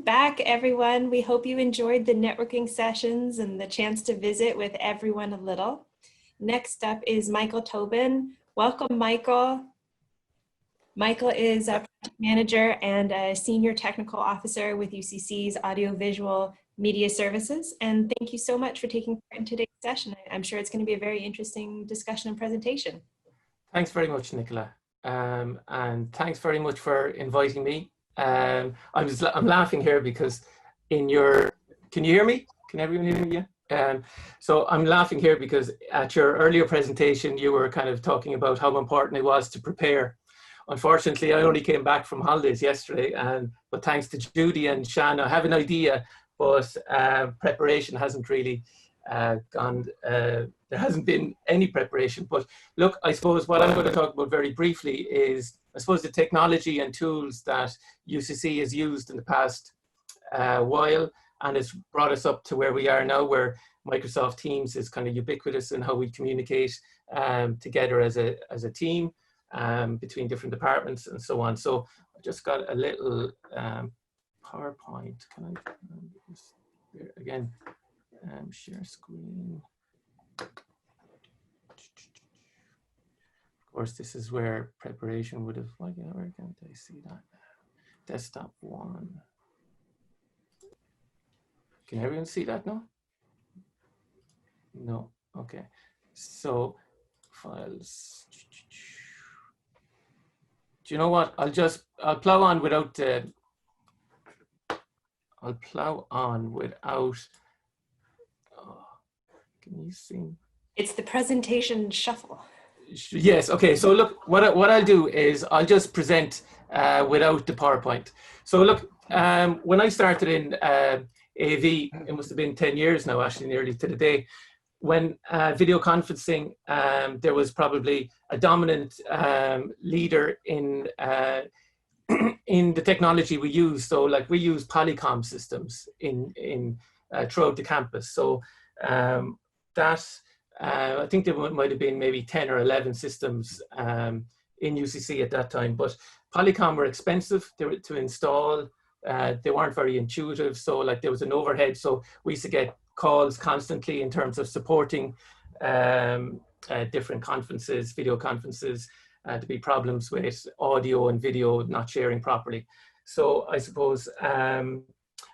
back, everyone. We hope you enjoyed the networking sessions and the chance to visit with everyone a little. Next up is Michael Tobin. Welcome, Michael. Michael is a project manager and a senior technical officer with UCC's Audiovisual Media Services. And thank you so much for taking part in today's session. I'm sure it's going to be a very interesting discussion and presentation. Thanks very much, Nicola. And thanks very much for inviting me. I'm laughing here because can you hear me? Can everyone hear me? Yeah. So I'm laughing here because at your earlier presentation, you were kind of talking about how important it was to prepare. Unfortunately, I only came back from holidays yesterday, but thanks to Judy and Shanna, I have an idea, but preparation hasn't really gone. There hasn't been any preparation. But look, I suppose what I'm going to talk about very briefly is, I suppose, the technology and tools that UCC has used in the past while, and it's brought us up to where we are now, where Microsoft Teams is kind of ubiquitous in how we communicate together as a team between different departments and so on. So I just got a little PowerPoint. Can I just, again, share screen? Of course, this is where preparation would have, where can't I see that? Desktop 1. Can everyone see that now? No, okay. So files. Do you know what? I'll plow on without, can you see? It's the presentation shuffle. Yes, okay. So look, what I'll do is I'll just present without the PowerPoint. So look, when I started in AV, it must have been 10 years now, actually, nearly to the day, when video conferencing, there was probably a dominant leader in the technology we use. So like we use Copm systems throughout the campus. So I think there might have been maybe 10 or 11 systems in UCC at that time, but Copm were expensive to install. They weren't very intuitive. So like there was an overhead. So we used to get calls constantly in terms of supporting different conferences, video conferences, to be problems with audio and video not sharing properly. So I suppose, and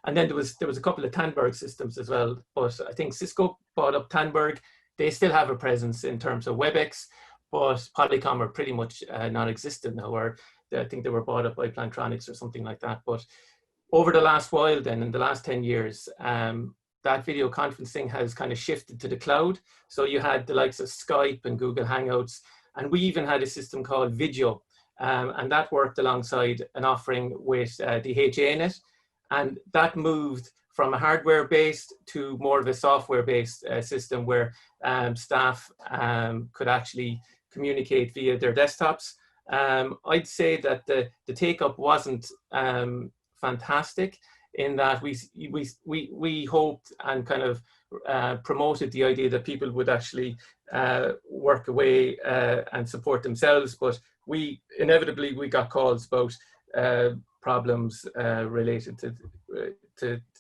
then there was a couple of Tandberg systems as well, but I think Cisco bought up Tandberg. They still have a presence in terms of WebEx, but Polycom are pretty much non-existent now, or I think they were bought up by Plantronics or something like that. But over the last while then, in the last 10 years, that video conferencing has kind of shifted to the cloud. So you had the likes of Skype and Google Hangouts, and we even had a system called Video, and that worked alongside an offering with the HANet, and that moved from a hardware-based to more of a software-based system where staff could actually communicate via their desktops. I'd say that the take-up wasn't fantastic, in that we hoped and kind of promoted the idea that people would actually work away and support themselves, but inevitably we got calls about problems related to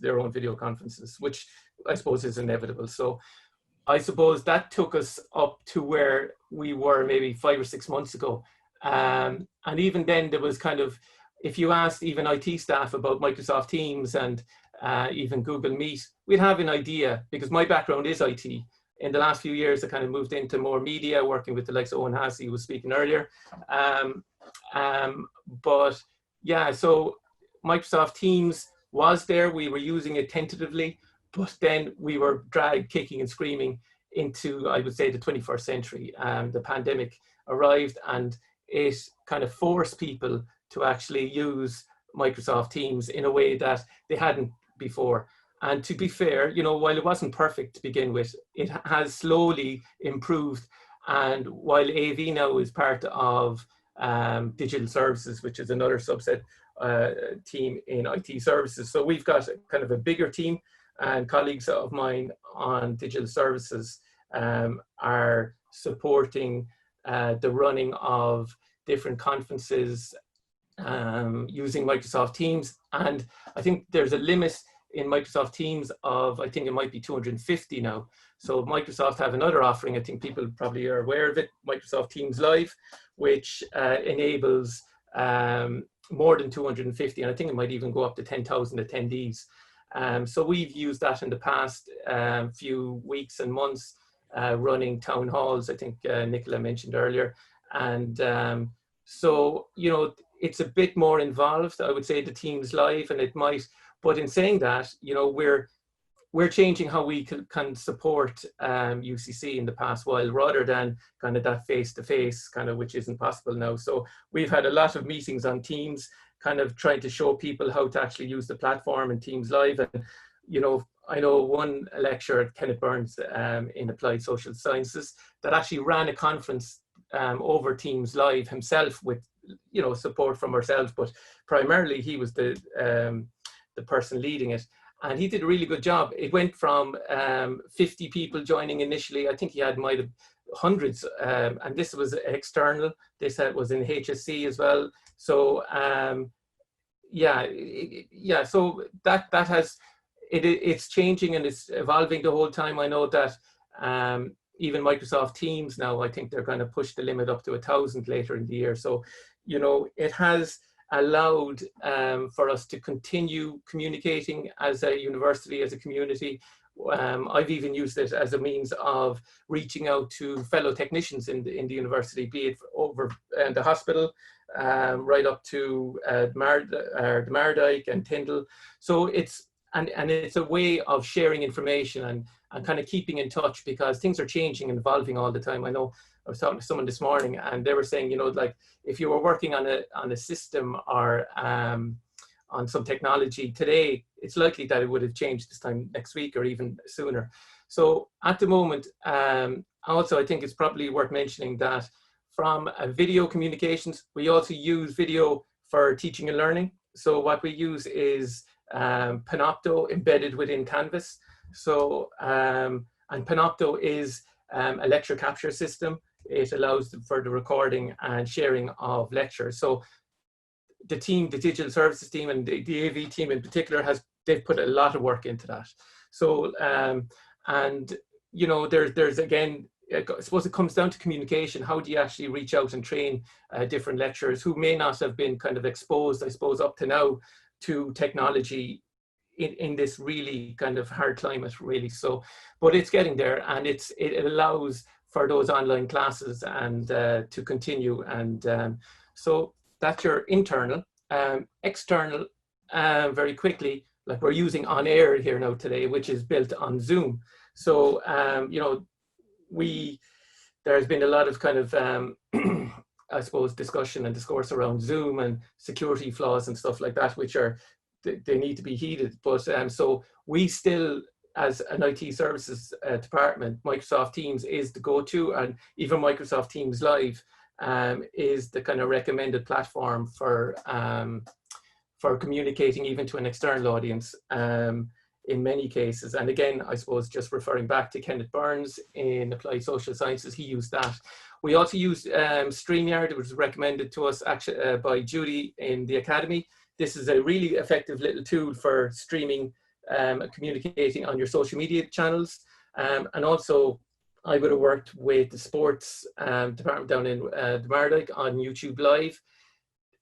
their own video conferences, which I suppose is inevitable. So I suppose that took us up to where we were maybe 5 or 6 months ago. And even then there was kind of, if you asked even IT staff about Microsoft Teams and even Google Meet, we'd have an idea, because my background is IT. In the last few years, I kind of moved into more media, working with the likes of Owen Hassey, who was speaking earlier. But yeah, so Microsoft Teams was there. We were using it tentatively, but then we were dragged kicking and screaming into, I would say, the 21st century. The pandemic arrived and it kind of forced people to actually use Microsoft Teams in a way that they hadn't before. And to be fair, you know, while it wasn't perfect to begin with, it has slowly improved. And while AV now is part of digital services, which is another subset team in IT services. So we've got kind of a bigger team, and colleagues of mine on digital services are supporting the running of different conferences using Microsoft Teams. And I think there's a limit in Microsoft Teams of, I think it might be 250 now. So Microsoft have another offering, I think people probably are aware of it, Microsoft Teams Live, which enables more than 250, and I think it might even go up to 10,000 attendees. So we've used that in the past few weeks and months, running town halls, I think Nicola mentioned earlier. And so, you know, it's a bit more involved, I would say, the Teams Live, and it might, but in saying that, you know, we're changing how we can support UCC in the past while, rather than kind of that face-to-face kind of, which isn't possible now. So we've had a lot of meetings on Teams, kind of trying to show people how to actually use the platform in Teams Live. And, you know, I know one lecturer, Kenneth Burns, in Applied Social Sciences, that actually ran a conference over Teams Live himself with, you know, support from ourselves, but primarily he was the person leading it. And he did a really good job. It went from 50 people joining initially. I think he might have hundreds, and this was external. This was in HSC as well. So yeah. So that has it's changing and it's evolving the whole time. I know that even Microsoft Teams now, I think they're going to push the limit up to 1,000 later in the year. So, you know, it has allowed for us to continue communicating as a university, as a community. I've even used it as a means of reaching out to fellow technicians in the university, be it over the hospital, right up to the Mardyke and Tyndall. So it's a way of sharing information and kind of keeping in touch, because things are changing and evolving all the time. I know I was talking to someone this morning and they were saying, you know, like if you were working on a system or on some technology today, it's likely that it would have changed this time next week or even sooner. So at the moment, also I think it's probably worth mentioning that from video communications, we also use video for teaching and learning. So what we use is Panopto embedded within Canvas. So, and Panopto is a lecture capture system. It allows for the recording and sharing of lectures. So the team, the digital services team and the AV team in particular, they've put a lot of work into that. So, and you know, there's again, I suppose it comes down to communication. How do you actually reach out and train different lecturers who may not have been kind of exposed, I suppose, up to now to technology in this really kind of hard climate, really. So, but it's getting there, and it allows for those online classes and to continue. And so that's your internal. External, very quickly, like we're using On Air here now today, which is built on Zoom. So, you know, there's been a lot of kind of, I suppose, discussion and discourse around Zoom and security flaws and stuff like that, which they need to be heeded. But so we still, as an IT services department, Microsoft Teams is the go-to, and even Microsoft Teams Live is the kind of recommended platform for communicating even to an external audience in many cases. And again, I suppose just referring back to Kenneth Burns in Applied Social Sciences, he used that. We also use StreamYard. It was recommended to us actually by Judy in the Academy. This is a really effective little tool for streaming, communicating on your social media channels. And also, I would have worked with the sports department down in the Mardyke on YouTube Live.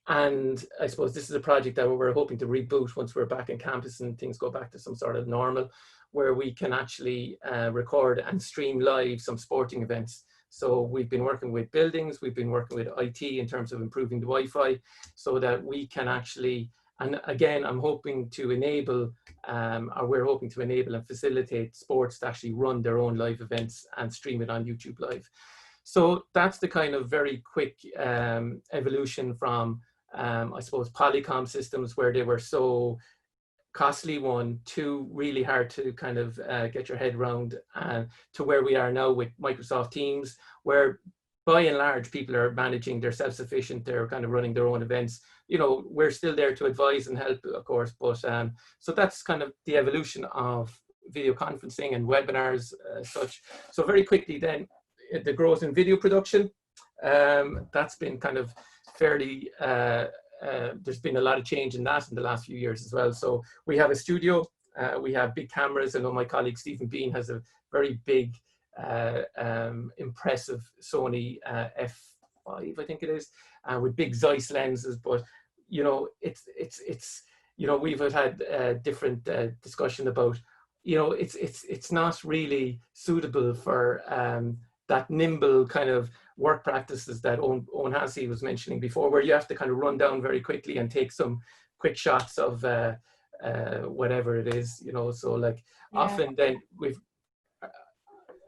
And I suppose this is a project that we're hoping to reboot once we're back in campus and things go back to some sort of normal, where we can actually record and stream live some sporting events. So we've been working with buildings, we've been working with IT in terms of improving the Wi-Fi so that we can actually, and again, I'm hoping to enable, or we're hoping to enable and facilitate sports to actually run their own live events and stream it on YouTube Live. So that's the kind of very quick evolution from, I suppose, Polycom systems where they were so costly, one, two, really hard to kind of get your head around, to where we are now with Microsoft Teams, where by and large people are managing, they're self-sufficient, they're kind of running their own events. You know, we're still there to advise and help, of course, but so that's kind of the evolution of video conferencing and webinars such. So very quickly then, the growth in video production, that's been kind of fairly there's been a lot of change in that in the last few years as well. So we have a studio, we have big cameras. I know my colleague Stephen Bean has a very big, impressive Sony F5, I think it is, with big Zeiss lenses. But you know, it's you know, we've had different discussion about, you know, it's not really suitable for that nimble kind of work practices that Owen Hassey was mentioning before, where you have to kind of run down very quickly and take some quick shots of whatever it is, you know. So like often then we've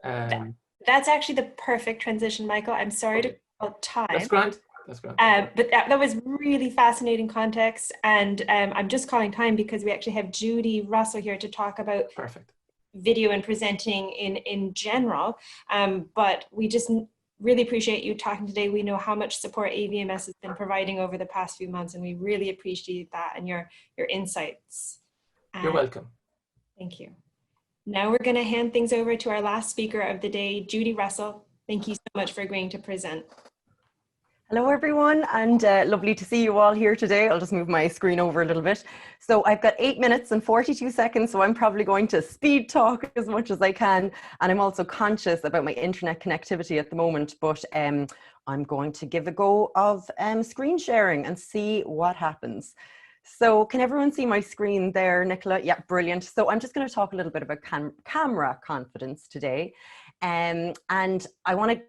that's actually the perfect transition, Michael. I'm sorry to cut time. That's grand. That's grand. But that was really fascinating context, and I'm just calling time because we actually have Judy Russell here to talk about video and presenting in general. But we just really appreciate you talking today. We know how much support AVMS has been providing over the past few months, and we really appreciate that and your insights. You're welcome. Thank you. Now we're going to hand things over to our last speaker of the day, Judy Russell. Thank you so much for agreeing to present. Hello everyone, and lovely to see you all here today. I'll just move my screen over a little bit. So I've got 8 minutes and 42 seconds, so I'm probably going to speed talk as much as I can. And I'm also conscious about my internet connectivity at the moment, but I'm going to give a go of screen sharing and see what happens. So can everyone see my screen there, Nicola? Yeah, brilliant. So I'm just going to talk a little bit about camera confidence today. And I want to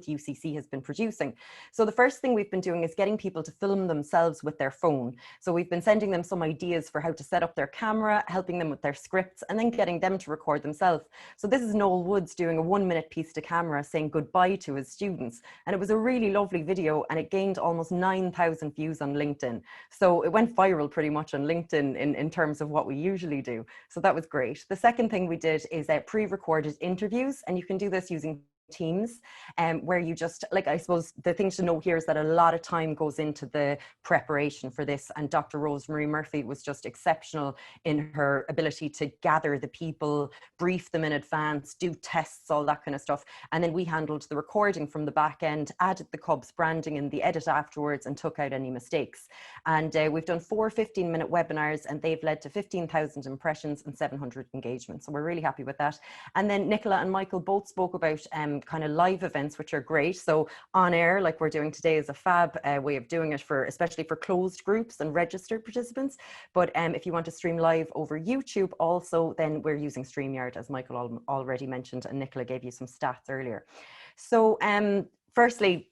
UCC has been producing. So the first thing we've been doing is getting people to film themselves with their phone. So we've been sending them some ideas for how to set up their camera, helping them with their scripts, and then getting them to record themselves. So this is Noel Woods doing a 1-minute piece to camera saying goodbye to his students. And it was a really lovely video, and it gained almost 9,000 views on LinkedIn. So it went viral pretty much on LinkedIn in terms of what we usually do. So that was great. The second thing we did is pre-recorded interviews, and you can do this using Teams, where you just, like, I suppose the thing to know here is that a lot of time goes into the preparation for this, and Dr. Rosemary Murphy was just exceptional in her ability to gather the people, brief them in advance, do tests, all that kind of stuff, and then we handled the recording from the back end, added the Cop's branding in the edit afterwards, and took out any mistakes. And we've done 4 15-minute webinars, and they've led to 15,000 impressions and 700 engagements, so we're really happy with that. And then Nicola and Michael both spoke about kind of live events, which are great. So on air, like we're doing today, is a fab way of doing it, for especially for closed groups and registered participants. But if you want to stream live over YouTube also, then we're using StreamYard, as Michael already mentioned, and Nicola gave you some stats earlier. So firstly,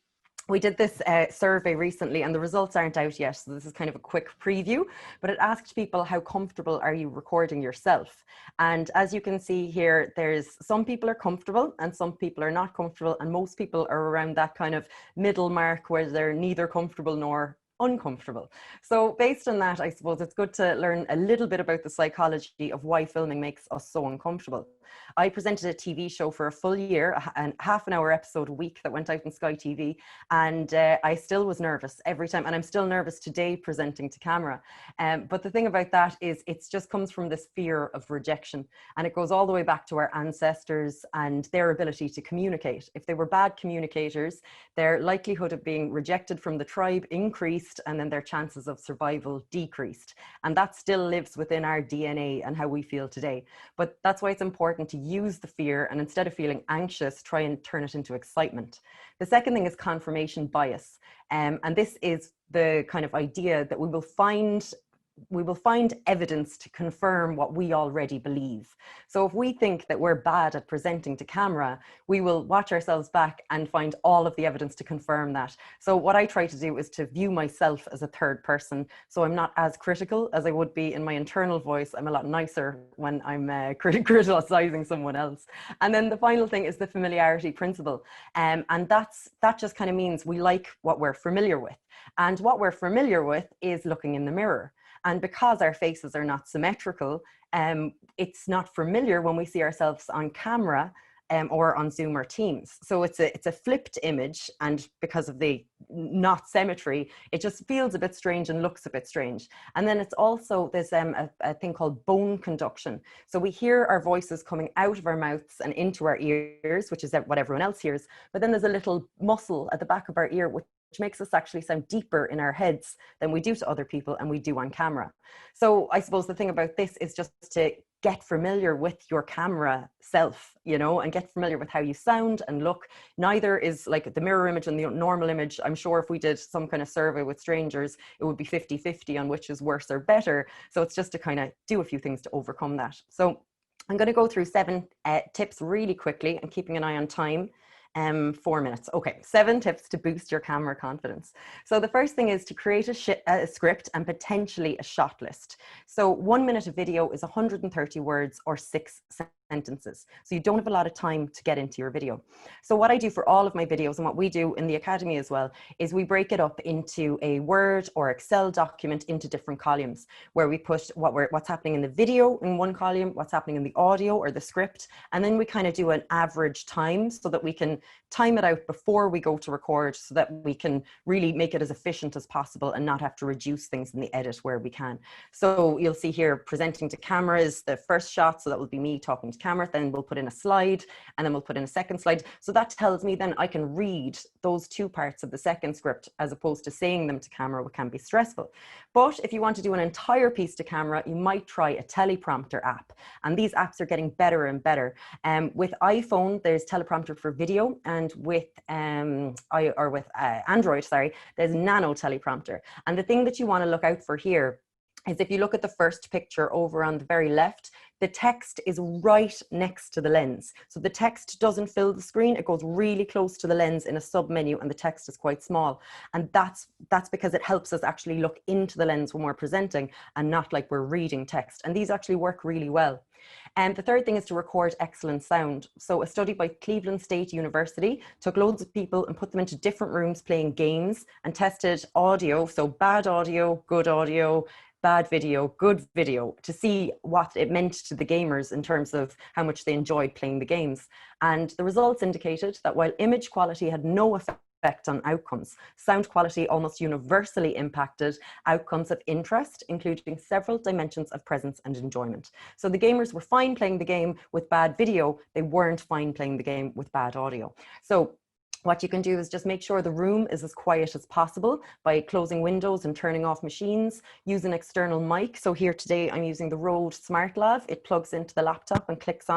we did this survey recently, and the results aren't out yet, so this is kind of a quick preview, but it asked people, how comfortable are you recording yourself? And as you can see here, there's some people are comfortable and some people are not comfortable, and most people are around that kind of middle mark where they're neither comfortable nor uncomfortable. So based on that, I suppose it's good to learn a little bit about the psychology of why filming makes us so uncomfortable. I presented a TV show for a full year, a half-an-hour episode a week that went out on Sky TV, and I still was nervous every time, and I'm still nervous today presenting to camera. But the thing about that is it just comes from this fear of rejection, and it goes all the way back to our ancestors and their ability to communicate. If they were bad communicators, their likelihood of being rejected from the tribe increased, and then their chances of survival decreased. And that still lives within our DNA and how we feel today. But that's why it's important to use the fear, and instead of feeling anxious, try and turn it into excitement. The second thing is confirmation bias. And this is the kind of idea that we will find evidence to confirm what we already believe. So if we think that we're bad at presenting to camera, we will watch ourselves back and find all of the evidence to confirm that. So what I try to do is to view myself as a third person. So I'm not as critical as I would be in my internal voice. I'm a lot nicer when I'm criticizing someone else. And then the final thing is the familiarity principle. And that just kind of means we like what we're familiar with. And what we're familiar with is looking in the mirror. And because our faces are not symmetrical, it's not familiar when we see ourselves on camera. or on Zoom or Teams. So it's a flipped image, and because of the not symmetry, it just feels a bit strange and looks a bit strange. And then it's also, there's a thing called bone conduction. So we hear our voices coming out of our mouths and into our ears, which is what everyone else hears. But then there's a little muscle at the back of our ear, which makes us actually sound deeper in our heads than we do to other people and we do on camera. So I suppose the thing about this is just to get familiar with your camera self, you know, and get familiar with how you sound and look. Neither is like the mirror image and the normal image. I'm sure if we did some kind of survey with strangers, it would be 50-50 on which is worse or better. So it's just to kind of do a few things to overcome that. So I'm going to go through 7 tips really quickly and keeping an eye on time. 4 minutes. Okay, 7 tips to boost your camera confidence. So the first thing is to create a script and potentially a shot list. So 1 minute of video is 130 words or 6 sentences. So you don't have a lot of time to get into your video. So what I do for all of my videos, and what we do in the Academy as well, is we break it up into a Word or Excel document into different columns, where we put what's happening in the video in one column, what's happening in the audio or the script, and then we kind of do an average time so that we can time it out before we go to record, so that we can really make it as efficient as possible and not have to reduce things in the edit where we can. So you'll see here presenting to camera is the first shot, so that will be me talking to camera, then we'll put in a slide, and then we'll put in a second slide. So that tells me then I can read those 2 parts of the second script as opposed to saying them to camera, which can be stressful. But if you want to do an entire piece to camera, you might try a teleprompter app, and these apps are getting better and better. With iPhone, there's teleprompter for video, and with Android, sorry, there's nano teleprompter. And the thing that you want to look out for here is if you look at the first picture over on the very left, the text is right next to the lens. So the text doesn't fill the screen, it goes really close to the lens in a sub menu, and the text is quite small. And that's because it helps us actually look into the lens when we're presenting and not like we're reading text. And these actually work really well. And the third thing is to record excellent sound. So a study by Cleveland State University took loads of people and put them into different rooms playing games and tested audio. So bad audio, good audio, bad video, good video, to see what it meant to the gamers in terms of how much they enjoyed playing the games. And the results indicated that while image quality had no effect on outcomes, sound quality almost universally impacted outcomes of interest, including several dimensions of presence and enjoyment. So the gamers were fine playing the game with bad video, they weren't fine playing the game with bad audio. So what you can do is just make sure the room is as quiet as possible by closing windows and turning off machines. Use an external mic. So here today I'm using the Rode SmartLav. It plugs into the laptop and clips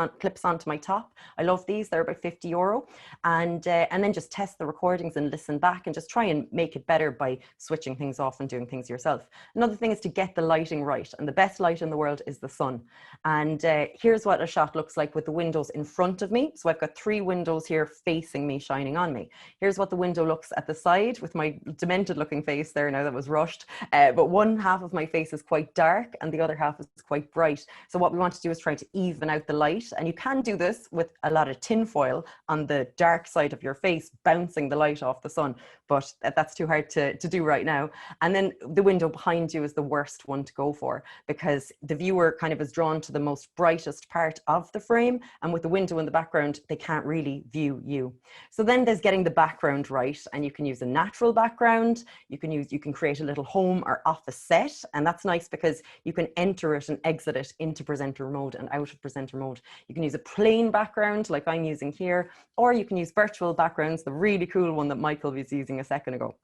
onto my top. I love these, they're about €50. And then just test the recordings and listen back and just try and make it better by switching things off and doing things yourself. Another thing is to get the lighting right. And the best light in the world is the sun. And here's what a shot looks like with the windows in front of me. So I've got 3 windows here facing me, shining on me. Here's what the window looks at the side with my demented looking face there now that was rushed. But one half of my face is quite dark and the other half is quite bright. So what we want to do is try to even out the light. And you can do this with a lot of tin foil on the dark side of your face, bouncing the light off the sun. But that's too hard to do right now. And then the window behind you is the worst one to go for, because the viewer kind of is drawn to the most brightest part of the frame. And with the window in the background, they can't really view you. So then there's getting the background right, and you can use a natural background. You can create a little home or office set, and that's nice because you can enter it and exit it into presenter mode and out of presenter mode. You can use a plain background like I'm using here, or you can use virtual backgrounds, the really cool one that Michael was using a second ago.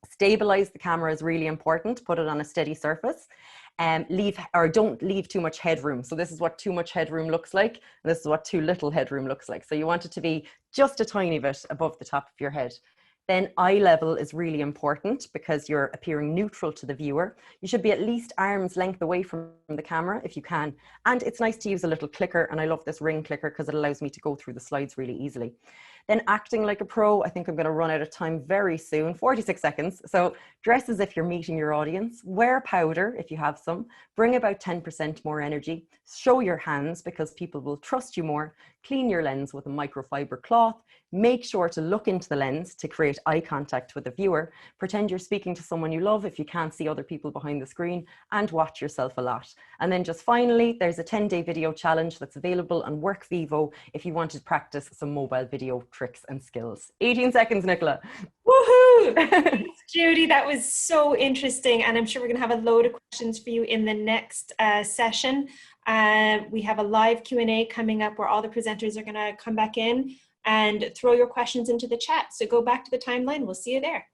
Stabilize the camera is really important. Put it on a steady surface. Don't leave too much headroom. So this is what too much headroom looks like, and this is what too little headroom looks like. So you want it to be just a tiny bit above the top of your head. Then eye level is really important because you're appearing neutral to the viewer. You should be at least arm's length away from the camera if you can. And it's nice to use a little clicker, and I love this ring clicker because it allows me to go through the slides really easily. Then acting like a pro, I think I'm going to run out of time very soon, 46 seconds. So dress as if you're meeting your audience, wear powder if you have some, bring about 10% more energy, show your hands because people will trust you more, clean your lens with a microfiber cloth, Make sure to look into the lens to create eye contact with the viewer. Pretend you're speaking to someone you love if you can't see other people behind the screen, and watch yourself a lot. And then just finally, there's a 10-day video challenge that's available on WorkVivo if you want to practice some mobile video tricks and skills. 18 seconds, Nicola. Woohoo! Thanks, Judy, that was so interesting. And I'm sure we're going to have a load of questions for you in the next session. We have a live Q&A coming up where all the presenters are going to come back in and throw your questions into the chat. So go back to the timeline. We'll see you there.